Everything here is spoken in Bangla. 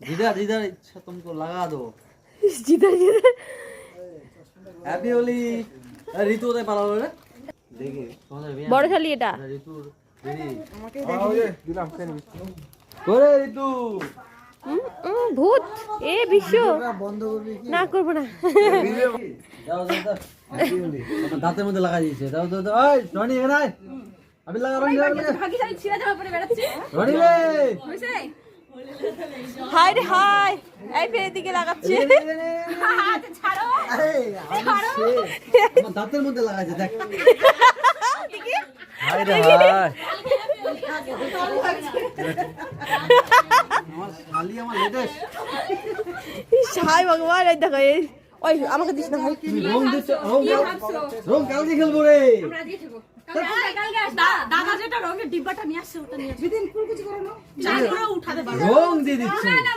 जिधर जिधर इच्छा तुमको लगा दो जिधर जिधर हैप्पी होली ঋতু কোথায় পালালো রে দেখি তোমাদের বিয়ে বড় শালি এটা ঋতুর দিদি আমাকে দেখি দিলাম কেন ওরে ঋতু ভূত এ বিশ্ব বন্ধ করবি কি না করব না দাও দাও দাও হ্যাপি হোলি দাঁতের মধ্যে লাগা দিয়েছে দাও দাও দাও ওই রনি এখানে আয় আমি লাগা রনি ভাগীশালী ছিড়া জামা পরে বেড়াচ্ছে রনি রে হইছে হাই রে হাই এই ফের দিকে লাগাচ্ছে আচ্ছা ছাড়ো আরে আমার দাঁতের মধ্যে লাগাইছে দেখ হাই রে হাই আমার শালি আমার লেটেস্ট হাই ভগবান এই দেখো এই ওই আমাকে দিস না ভাই তুমি রং দিচ্ছ রং কালকে খেলবো রে আমরা দিয়ে দেব কালকে আস দাদা যেটা রঙের ডিব্বাটা নিয়ে আসছে ওটা নিয়ে আসবে দিন ফুল কিছু করো না চাই করে উঠাতে পারো রং দিয়ে দিচ্ছে না